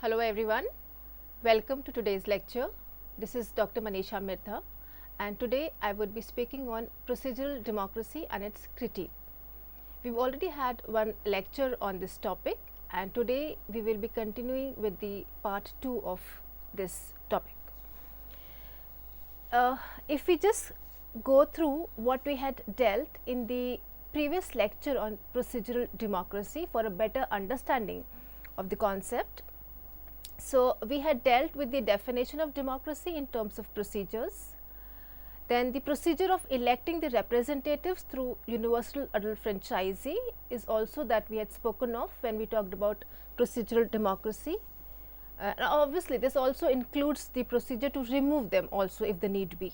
Hello everyone, welcome to today's lecture. This is Dr. Manisha Mirtha and today I would be speaking on procedural democracy and its critique. We've already had one lecture on this topic and today we will be continuing with the part 2 of this topic. If we just go through what we had dealt in the previous lecture on procedural democracy for a better understanding of the concept. So, we had dealt with the definition of democracy in terms of procedures, then the procedure of electing the representatives through universal adult franchisee is also that we had spoken of when we talked about procedural democracy. Obviously, this also includes the procedure to remove them also if the need be.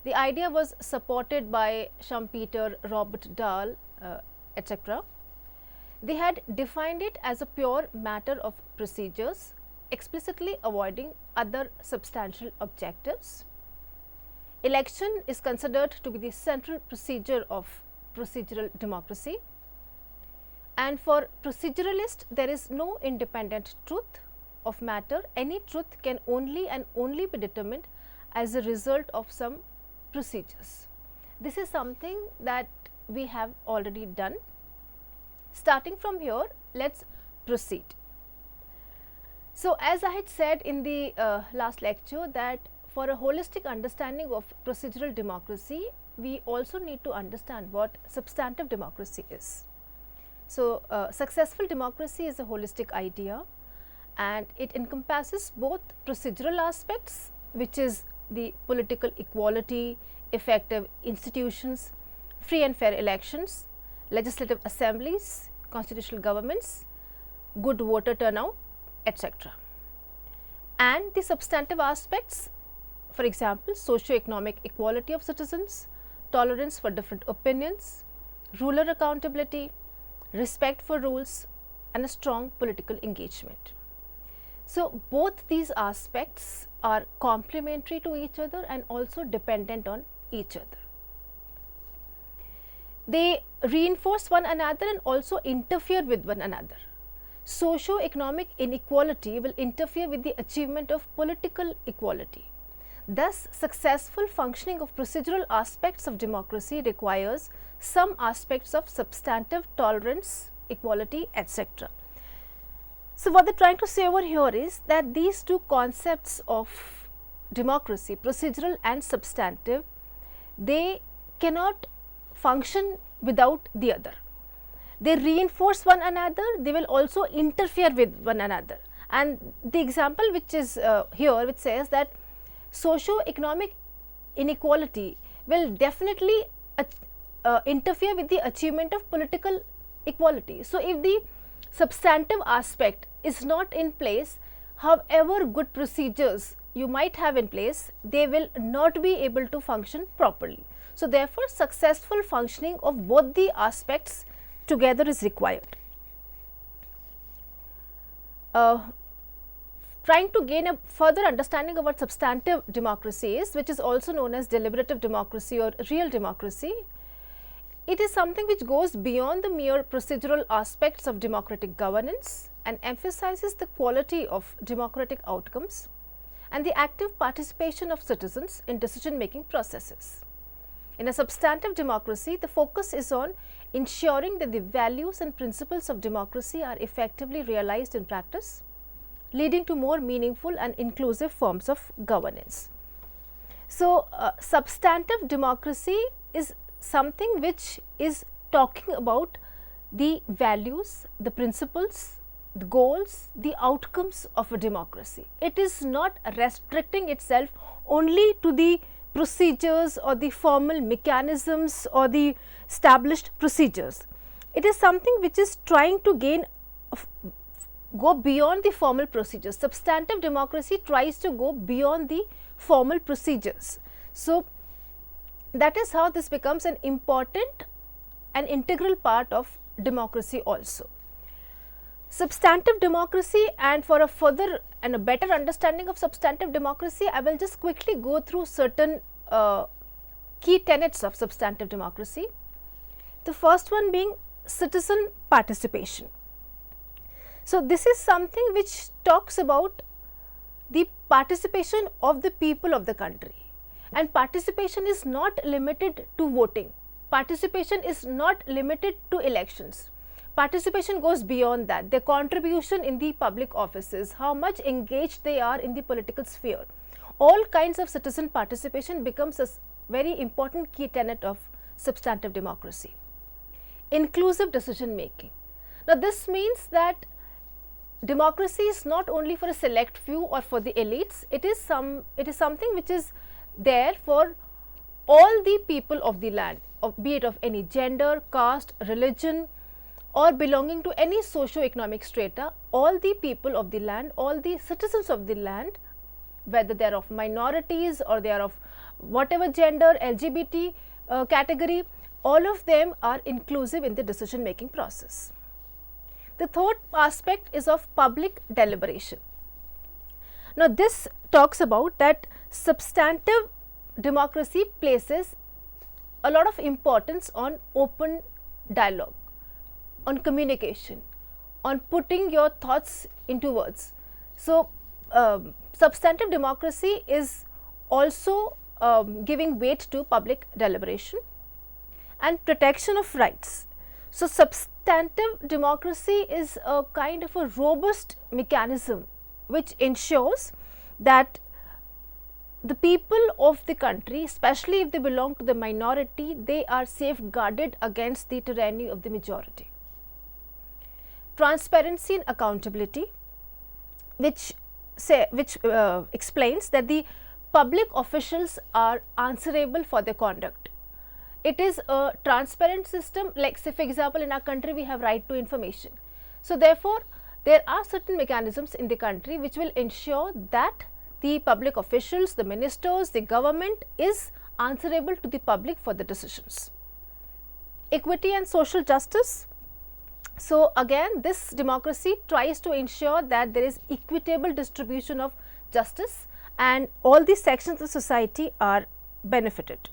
The idea was supported by Schumpeter, Robert Dahl, etc. They had defined it as a pure matter of procedures, explicitly avoiding other substantial objectives. Election is considered to be the central procedure of procedural democracy, and for proceduralist there is no independent truth of matter. Any truth can only and only be determined as a result of some procedures. This is something that we have already done. Starting from here, let's proceed. So, as I had said in the last lecture that for a holistic understanding of procedural democracy, we also need to understand what substantive democracy is. So, successful democracy is a holistic idea and it encompasses both procedural aspects, which is the political equality, effective institutions, free and fair elections, legislative assemblies, constitutional governments, good voter turnout, etc. And the substantive aspects, for example, socio-economic equality of citizens, tolerance for different opinions, ruler accountability, respect for rules, and a strong political engagement. So, both these aspects are complementary to each other and also dependent on each other. They reinforce one another and also interfere with one another. Socio-economic inequality will interfere with the achievement of political equality. Thus, successful functioning of procedural aspects of democracy requires some aspects of substantive tolerance, equality, etc. So, what they are trying to say over here is that these two concepts of democracy, procedural and substantive, they cannot function without the other. They reinforce one another, they will also interfere with one another. And the example which is here, which says that socio-economic inequality will definitely interfere with the achievement of political equality. So, if the substantive aspect is not in place, however good procedures you might have in place, they will not be able to function properly. So, therefore, successful functioning of both the aspects together is required. Trying to gain a further understanding of what substantive democracy is, which is also known as deliberative democracy or real democracy, it is something which goes beyond the mere procedural aspects of democratic governance and emphasizes the quality of democratic outcomes and the active participation of citizens in decision making processes. In a substantive democracy, the focus is on ensuring that the values and principles of democracy are effectively realized in practice, leading to more meaningful and inclusive forms of governance. So, substantive democracy is something which is talking about the values, the principles, the goals, the outcomes of a democracy. It is not restricting itself only to the procedures or the formal mechanisms or the established procedures. It is something which is trying to go beyond the formal procedures. Substantive democracy tries to go beyond the formal procedures. So, that is how this becomes an important and integral part of democracy also. Substantive democracy, and for a further and a better understanding of substantive democracy, I will just quickly go through certain key tenets of substantive democracy. The first one being citizen participation. So, this is something which talks about the participation of the people of the country, and participation is not limited to voting. Participation is not limited to elections. Participation goes beyond that. Their contribution in the public offices, how much engaged they are in the political sphere, all kinds of citizen participation becomes a very important key tenet of substantive democracy. Inclusive decision making. Now, this means that democracy is not only for a select few or for the elites, it is something which is there for all the people of the land, be it of any gender, caste, religion, or belonging to any socio-economic strata. All the people of the land, all the citizens of the land, whether they are of minorities or they are of whatever gender, LGBT category, all of them are inclusive in the decision making process. The third aspect is of public deliberation. Now, this talks about that substantive democracy places a lot of importance on open dialogue, on communication, on putting your thoughts into words. So, substantive democracy is also giving weight to public deliberation and protection of rights. So, substantive democracy is a kind of a robust mechanism which ensures that the people of the country, especially if they belong to the minority, they are safeguarded against the tyranny of the majority. Transparency and accountability, which explains that the public officials are answerable for their conduct. It is a transparent system, like say for example in our country we have right to information. So, therefore, there are certain mechanisms in the country which will ensure that the public officials, the ministers, the government is answerable to the public for the decisions. Equity and social justice. So, again this democracy tries to ensure that there is equitable distribution of justice and all the sections of society are benefited.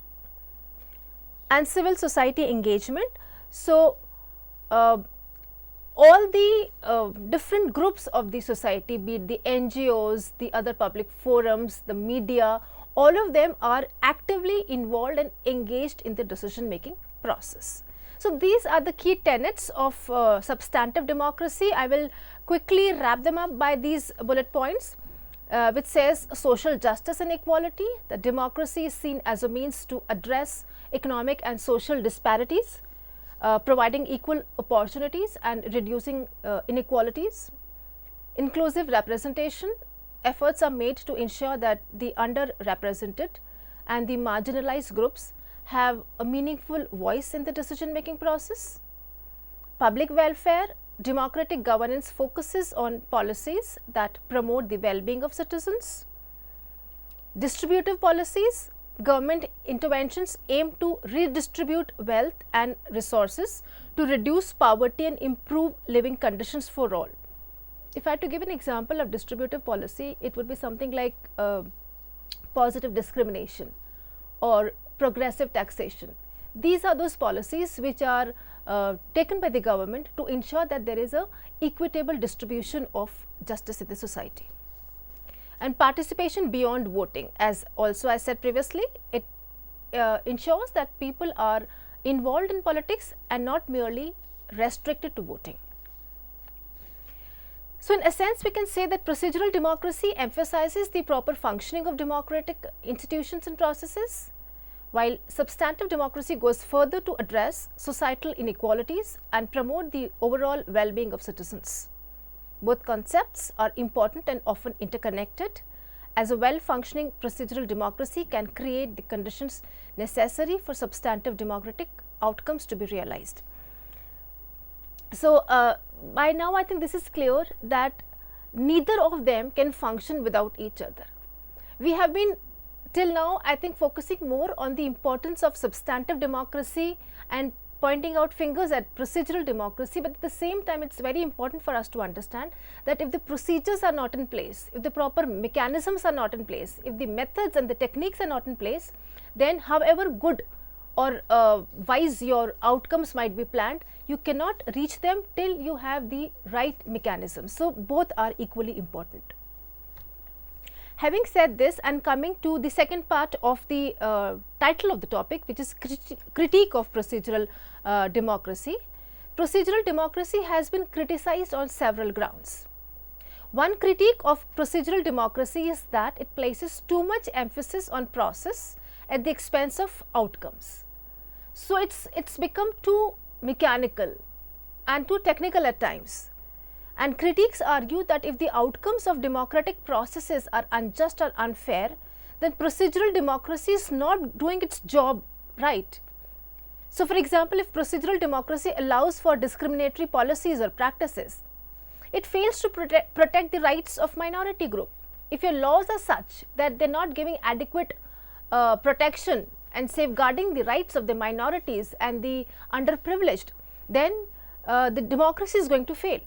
And civil society engagement. So, all the different groups of the society, be it the NGOs, the other public forums, the media, all of them are actively involved and engaged in the decision making process. So, these are the key tenets of substantive democracy. I will quickly wrap them up by these bullet points, which says social justice and equality. The democracy is seen as a means to address economic and social disparities, providing equal opportunities and reducing inequalities. Inclusive representation. Efforts are made to ensure that the underrepresented and the marginalized groups have a meaningful voice in the decision making process. Public welfare. Democratic governance focuses on policies that promote the well-being of citizens. Distributive policies. Government interventions aim to redistribute wealth and resources to reduce poverty and improve living conditions for all. If I had to give an example of distributive policy, it would be something like positive discrimination or progressive taxation. These are those policies which are taken by the government to ensure that there is a equitable distribution of justice in the society. And participation beyond voting, as also I said previously, it ensures that people are involved in politics and not merely restricted to voting. So, in a sense we can say that procedural democracy emphasizes the proper functioning of democratic institutions and processes, while substantive democracy goes further to address societal inequalities and promote the overall well-being of citizens. Both concepts are important and often interconnected, as a well-functioning procedural democracy can create the conditions necessary for substantive democratic outcomes to be realized. So, by now I think this is clear that neither of them can function without each other. We have been till now I think focusing more on the importance of substantive democracy and pointing out fingers at procedural democracy, but at the same time it is very important for us to understand that if the procedures are not in place, if the proper mechanisms are not in place, if the methods and the techniques are not in place, then however good or wise your outcomes might be planned, you cannot reach them till you have the right mechanism. So, both are equally important. Having said this, and coming to the second part of the title of the topic, which is critique of procedural democracy. Procedural democracy has been criticized on several grounds. One critique of procedural democracy is that it places too much emphasis on process at the expense of outcomes. So, it's become too mechanical and too technical at times, and critics argue that if the outcomes of democratic processes are unjust or unfair, then procedural democracy is not doing its job right. So, for example, if procedural democracy allows for discriminatory policies or practices, it fails to protect the rights of minority group. If your laws are such that they are not giving adequate protection and safeguarding the rights of the minorities and the underprivileged, then the democracy is going to fail.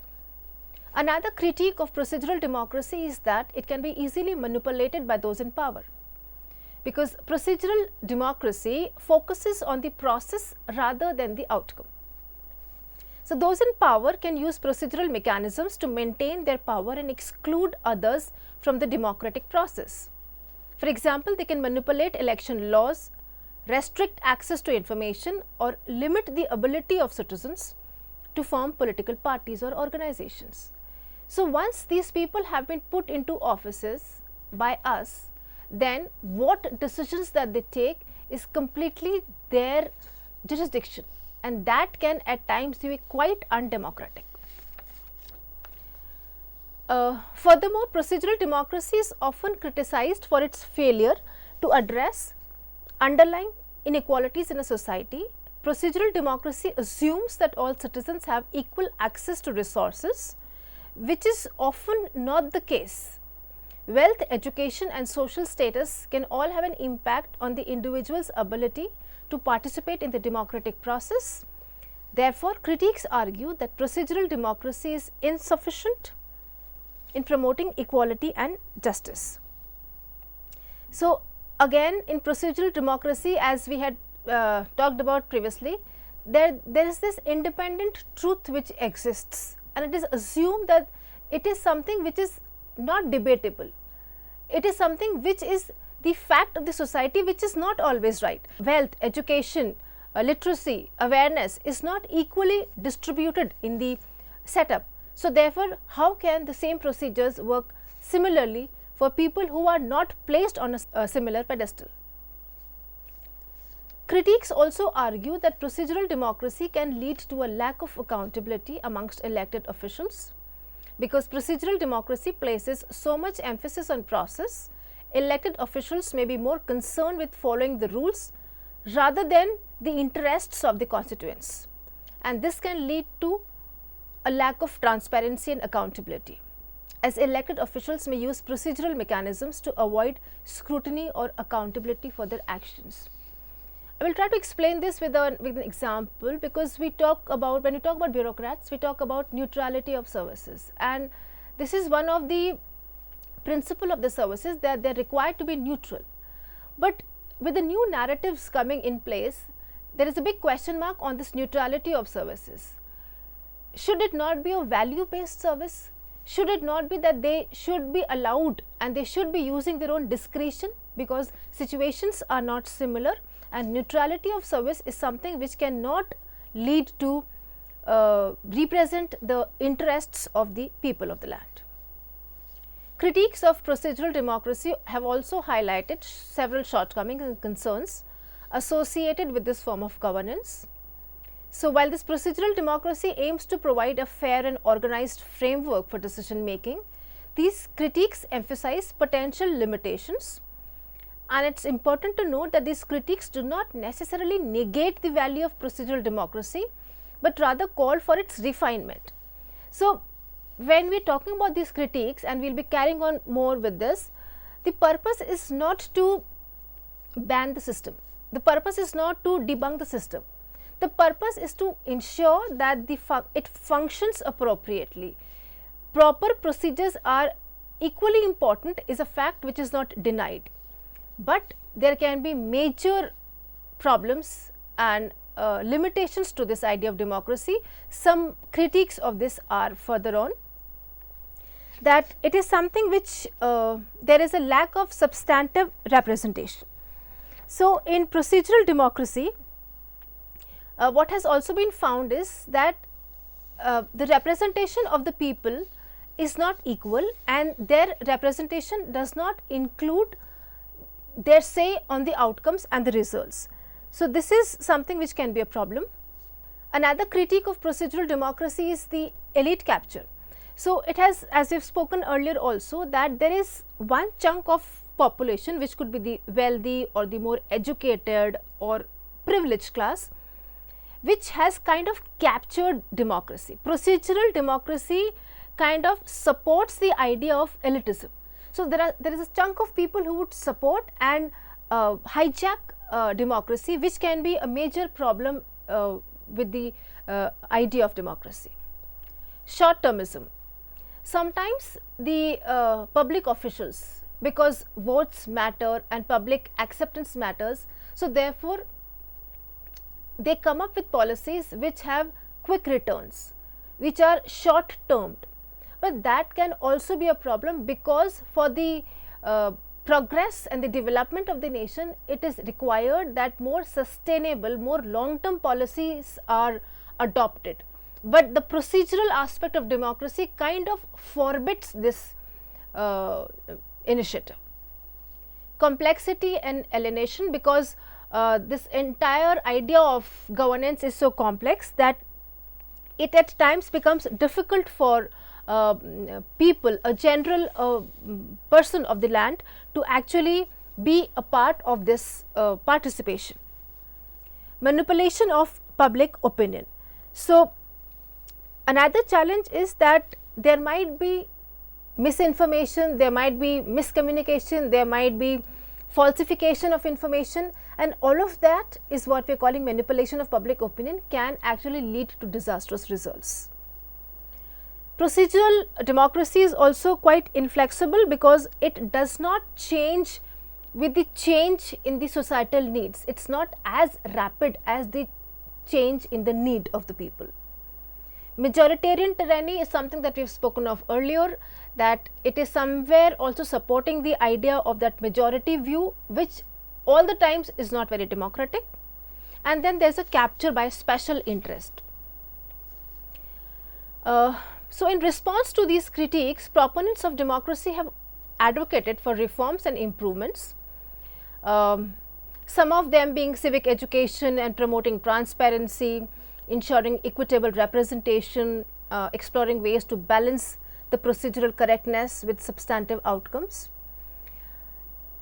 Another critique of procedural democracy is that it can be easily manipulated by those in power, because procedural democracy focuses on the process rather than the outcome. So, those in power can use procedural mechanisms to maintain their power and exclude others from the democratic process. For example, they can manipulate election laws, restrict access to information, or limit the ability of citizens to form political parties or organizations. So, once these people have been put into offices by us, then what decisions that they take is completely their jurisdiction, and that can at times be quite undemocratic. Furthermore, procedural democracy is often criticized for its failure to address underlying inequalities in a society. Procedural democracy assumes that all citizens have equal access to resources, which is often not the case. Wealth, education and social status can all have an impact on the individual's ability to participate in the democratic process. Therefore, critics argue that procedural democracy is insufficient in promoting equality and justice. So, again in procedural democracy, as we had talked about previously, there is this independent truth which exists, and it is assumed that it is something which is not debatable. It is something which is the fact of the society, which is not always right. Wealth, education, literacy, awareness is not equally distributed in the setup. So, therefore, how can the same procedures work similarly for people who are not placed on a similar pedestal? Critics also argue that procedural democracy can lead to a lack of accountability amongst elected officials. Because procedural democracy places so much emphasis on process, elected officials may be more concerned with following the rules rather than the interests of the constituents, and this can lead to a lack of transparency and accountability, as elected officials may use procedural mechanisms to avoid scrutiny or accountability for their actions. I will try to explain this with an example, because when we talk about bureaucrats, we talk about neutrality of services, and this is one of the principle of the services, that they are required to be neutral. But with the new narratives coming in place, there is a big question mark on this neutrality of services. Should it not be a value based service? Should it not be that they should be allowed and they should be using their own discretion, because situations are not similar, and neutrality of service is something which cannot lead to represent the interests of the people of the land. Critiques of procedural democracy have also highlighted several shortcomings and concerns associated with this form of governance. So, while this procedural democracy aims to provide a fair and organized framework for decision making, these critiques emphasize potential limitations, and it is important to note that these critiques do not necessarily negate the value of procedural democracy, but rather call for its refinement. So, when we are talking about these critiques, and we will be carrying on more with this, the purpose is not to ban the system, the purpose is not to debunk the system. The purpose is to ensure that it functions appropriately. Proper procedures are equally important, is a fact which is not denied, but there can be major problems and limitations to this idea of democracy. Some critiques of this are further on, that it is something which there is a lack of substantive representation. So, in procedural democracy, what has also been found is that the representation of the people is not equal, and their representation does not include their say on the outcomes and the results. So, this is something which can be a problem. Another critique of procedural democracy is the elite capture. So, it has, as we have spoken earlier also, that there is one chunk of population which could be the wealthy or the more educated or privileged class, which has kind of captured democracy. Procedural democracy kind of supports the idea of elitism. So, there is a chunk of people who would support and hijack democracy, which can be a major problem with the idea of democracy. Short termism. Sometimes the public officials, because votes matter and public acceptance matters, so therefore they come up with policies which have quick returns, which are short termed. But that can also be a problem, because for the progress and the development of the nation, it is required that more sustainable, more long term policies are adopted. But the procedural aspect of democracy kind of forbids this initiative. Complexity and alienation, because this entire idea of governance is so complex that it at times becomes difficult for people, a general person of the land, to actually be a part of this participation. Manipulation of public opinion. So, another challenge is that there might be misinformation, there might be miscommunication, there might be falsification of information, and all of that is what we are calling manipulation of public opinion, can actually lead to disastrous results. Procedural democracy is also quite inflexible, because it does not change with the change in the societal needs. It is not as rapid as the change in the need of the people. Majoritarian tyranny is something that we have spoken of earlier, that it is somewhere also supporting the idea of that majority view, which all the times is not very democratic, and then there is a capture by special interest. So, in response to these critiques, proponents of democracy have advocated for reforms and improvements, some of them being civic education and promoting transparency, ensuring equitable representation, exploring ways to balance the procedural correctness with substantive outcomes.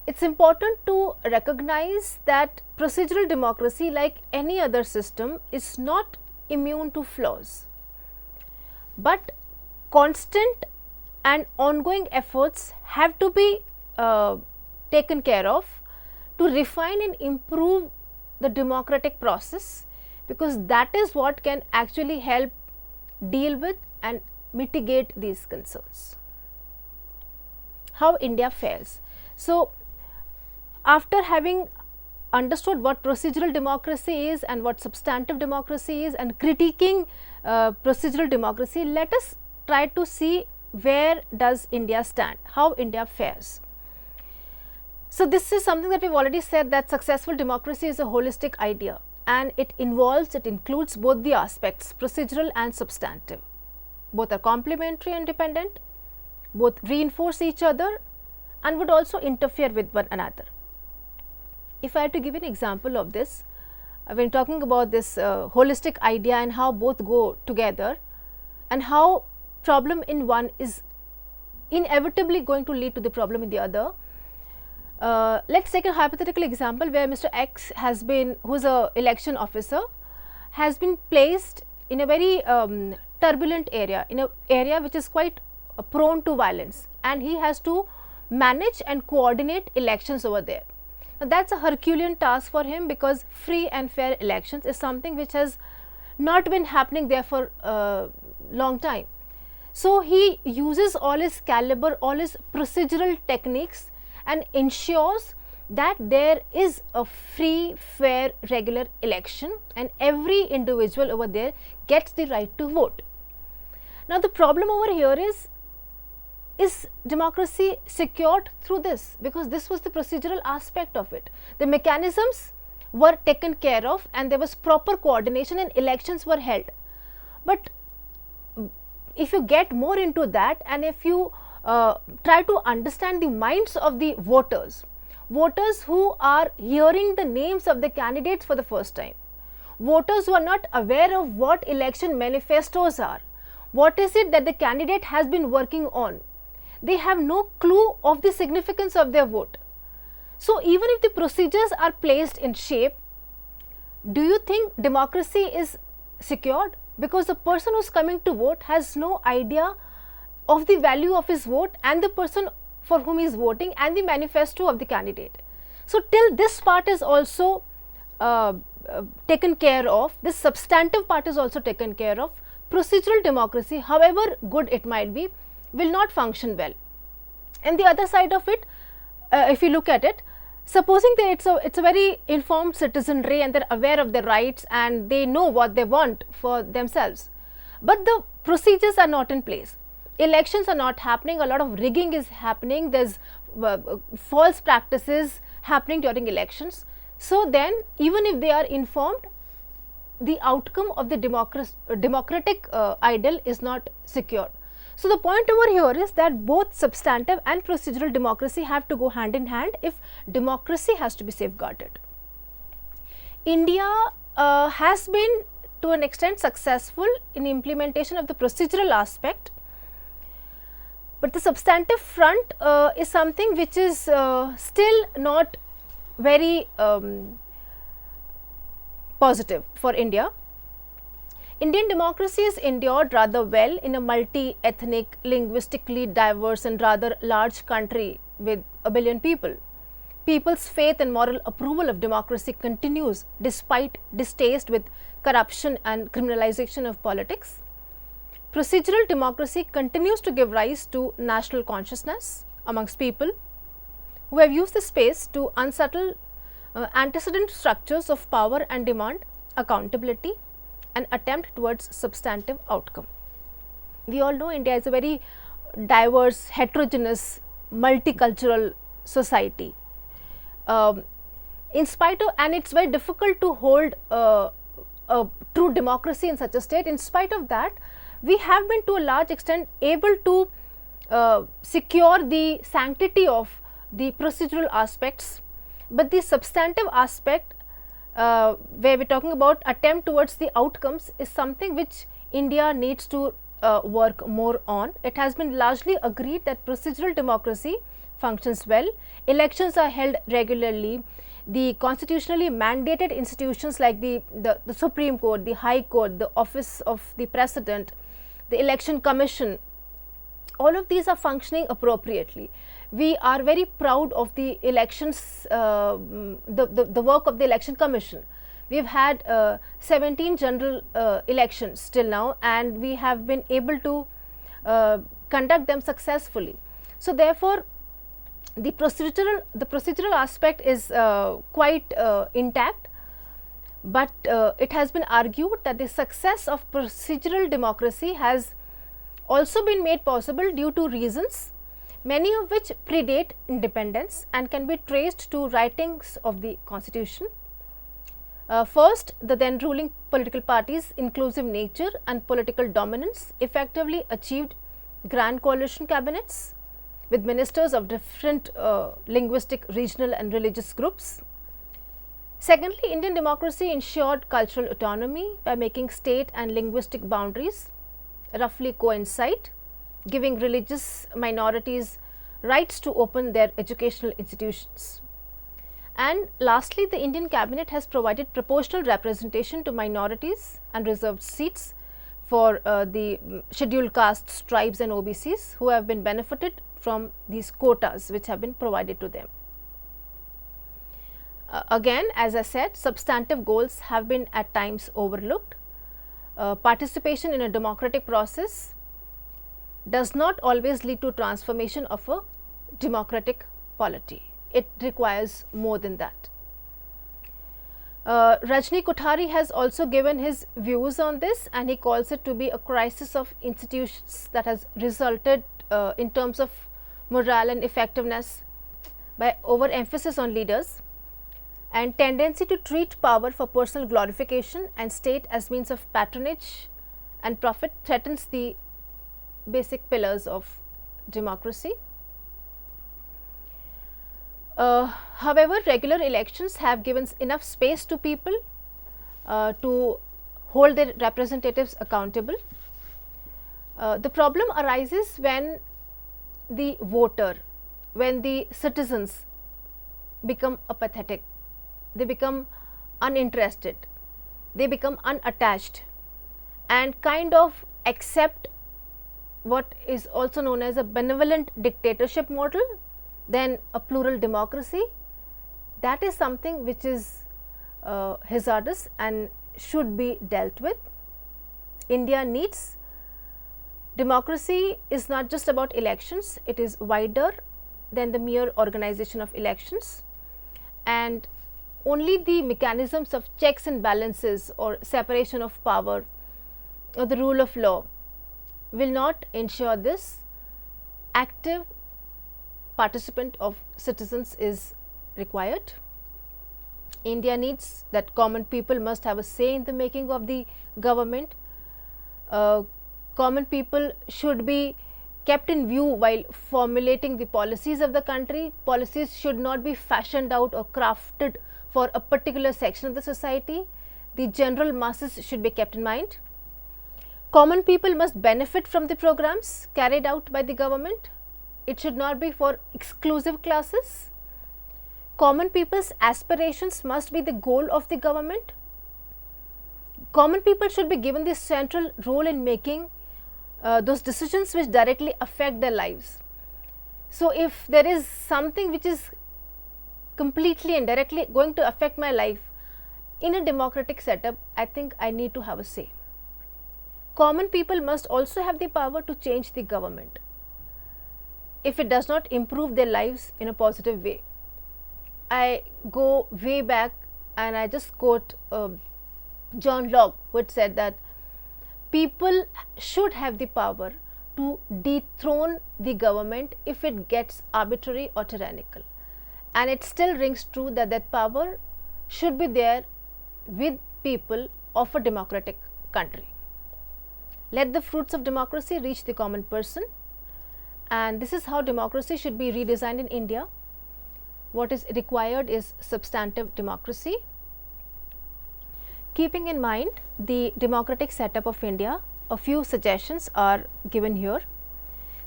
It is important to recognize that procedural democracy, like any other system, is not immune to flaws, but constant and ongoing efforts have to be taken care of to refine and improve the democratic process, because that is what can actually help deal with and mitigate these concerns. How India fares. So, after having understood what procedural democracy is and what substantive democracy is, and critiquing procedural democracy, let us try to see where does India stand, how India fares. So, this is something that we have already said, that successful democracy is a holistic idea, and it includes both the aspects, procedural and substantive. Both are complementary and dependent, both reinforce each other and would also interfere with one another. If I had to give an example of this, when talking about this holistic idea and how both go together, and how problem in one is inevitably going to lead to the problem in the other. Let us take a hypothetical example where Mr. X has been, who is a election officer, has been placed in a very turbulent area, in an area which is quite prone to violence, and he has to manage and coordinate elections over there. Now, that is a Herculean task for him, because free and fair elections is something which has not been happening there for a long time. So, he uses all his caliber, all his procedural techniques, and ensures that there is a free, fair, regular election and every individual over there gets the right to vote. Now, the problem over here is democracy secured through this? Because this was the procedural aspect of it. The mechanisms were taken care of and there was proper coordination and elections were held. But if you get more into that and if you try to understand the minds of the voters who are hearing the names of the candidates for the first time, voters who are not aware of what election manifestos are, what is it that the candidate has been working on, they have no clue of the significance of their vote. So, even if the procedures are placed in shape, do you think democracy is secured? Because the person who is coming to vote has no idea of the value of his vote and the person for whom he is voting and the manifesto of the candidate. So, till this part is also taken care of, this substantive part is also taken care of, procedural democracy, however good it might be, will not function well. And the other side of it, if you look at it, supposing that it's a very informed citizenry and they're aware of their rights and they know what they want for themselves, but the procedures are not in place, elections are not happening, a lot of rigging is happening, there's false practices happening during elections. So, then even if they are informed, the outcome of the democratic ideal is not secure. So, the point over here is that both substantive and procedural democracy have to go hand in hand if democracy has to be safeguarded. India has been to an extent successful in implementation of the procedural aspect, but the substantive front is something which is still not very positive for India. Indian democracy is endured rather well in a multi-ethnic, linguistically diverse and rather large country with a billion people. People's faith and moral approval of democracy continues despite distaste with corruption and criminalization of politics. Procedural democracy continues to give rise to national consciousness amongst people who have used the space to unsettle antecedent structures of power and demand accountability and attempt towards substantive outcome. We all know India is a very diverse, heterogeneous, multicultural society. In spite of, and it's very difficult to hold a true democracy in such a state. In spite of that, we have been to a large extent able to secure the sanctity of the procedural aspects, but the substantive aspect where we are talking about attempt towards the outcomes is something which India needs to work more on. It has been largely agreed that procedural democracy functions well, elections are held regularly, the constitutionally mandated institutions like the Supreme Court, the High Court, the Office of the President, the Election Commission, all of these are functioning appropriately. We are very proud of the elections, the work of the Election Commission. We have had 17 general elections till now and we have been able to conduct them successfully. So, therefore, the procedural aspect is quite intact, but it has been argued that the success of procedural democracy has also been made possible due to reasons, many of which predate independence and can be traced to writings of the constitution. First, the then ruling political parties' inclusive nature and political dominance effectively achieved grand coalition cabinets with ministers of different linguistic, regional and religious groups. Secondly, Indian democracy ensured cultural autonomy by making state and linguistic boundaries roughly coincide, giving religious minorities rights to open their educational institutions. And lastly, the Indian cabinet has provided proportional representation to minorities and reserved seats for the scheduled castes, tribes and OBCs who have been benefited from these quotas which have been provided to them. Again, as I said, substantive goals have been at times overlooked. Participation in a democratic process does not always lead to transformation of a democratic polity. it requires more than that. Rajni Kothari has also given his views on this, and he calls it to be a crisis of institutions that has resulted in terms of morale and effectiveness by overemphasis on leaders, and tendency to treat power for personal glorification and state as means of patronage and profit threatens the basic pillars of democracy. However, regular elections have given enough space to people to hold their representatives accountable. The problem arises when the voter, when the citizens become apathetic, they become uninterested, they become unattached and kind of accept what is also known as a benevolent dictatorship model, then a plural democracy. That is something which is hazardous and should be dealt with. India needs democracy is not just about elections, it is wider than the mere organization of elections, and only the mechanisms of checks and balances or separation of power or the rule of law will not ensure this. Active participant of citizens is required. India needs that common people must have a say in the making of the government. Common people should be kept in view while formulating the policies of the country. Policies should not be fashioned out or crafted for a particular section of the society. The general masses should be kept in mind. Common people must benefit from the programs carried out by the government. It should not be for exclusive classes. Common people's aspirations must be the goal of the government. Common people should be given the central role in making those decisions which directly affect their lives. So, if there is something which is completely and directly going to affect my life in a democratic setup, I think I need to have a say. Common people must also have the power to change the government if it does not improve their lives in a positive way. I go way back and I just quote John Locke, who had said that people should have the power to dethrone the government if it gets arbitrary or tyrannical, and it still rings true that that power should be there with people of a democratic country. Let the fruits of democracy reach the common person, and this is how democracy should be redesigned in India. What is required is substantive democracy. Keeping in mind the democratic setup of India, a few suggestions are given here.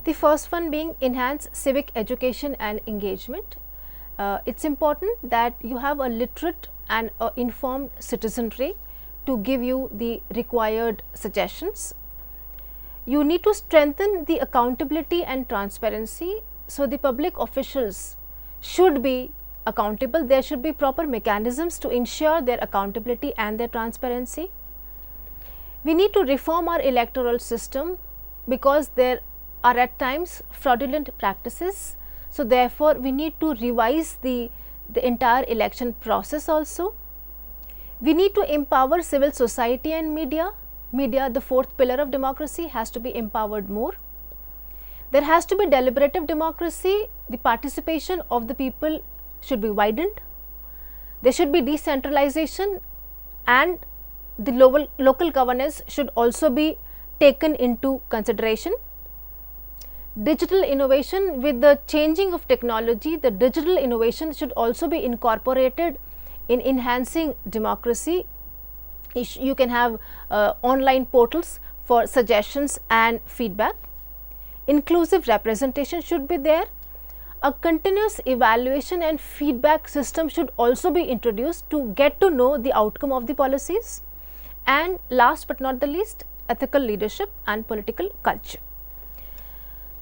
The first one being enhance civic education and engagement. It's important that you have a literate and informed citizenry to give you the required suggestions. You need to strengthen the accountability and transparency. So, the public officials should be accountable. There should be proper mechanisms to ensure their accountability and their transparency. We need to reform our electoral system because there are at times fraudulent practices. So, therefore, we need to revise the entire election process also. We need to empower civil society and media. Media, the fourth pillar of democracy, has to be empowered more. There has to be deliberative democracy. The participation of the people should be widened. There should be decentralization, and the local governance should also be taken into consideration. Digital innovation, with the changing of technology, the digital innovation should also be incorporated in enhancing democracy. You can have online portals for suggestions and feedback. Inclusive representation should be there. A continuous evaluation and feedback system should also be introduced to get to know the outcome of the policies. And last but not the least, ethical leadership and political culture.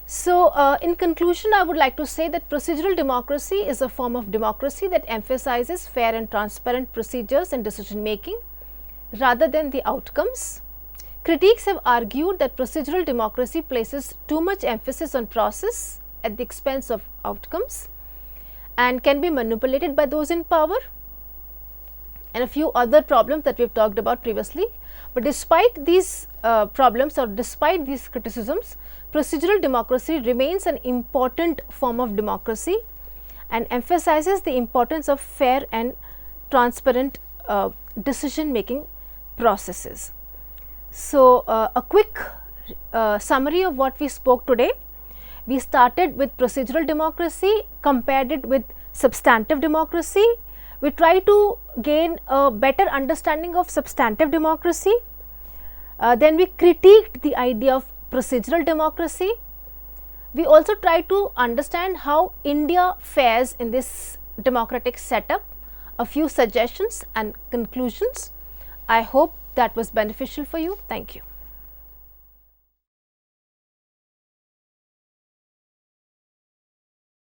So, in conclusion, I would like to say that procedural democracy is a form of democracy that emphasizes fair and transparent procedures in decision making rather than the outcomes. Critics have argued that procedural democracy places too much emphasis on process at the expense of outcomes, and can be manipulated by those in power, and a few other problems that we have talked about previously. But despite these problems, or despite these criticisms, procedural democracy remains an important form of democracy and emphasizes the importance of fair and transparent decision making processes. So, a quick summary of what we spoke today. We started with procedural democracy, compared it with substantive democracy. We try to gain a better understanding of substantive democracy. Then we critiqued the idea of procedural democracy. We also try to understand how India fares in this democratic setup, a few suggestions and conclusions. I hope that was beneficial for you. Thank you.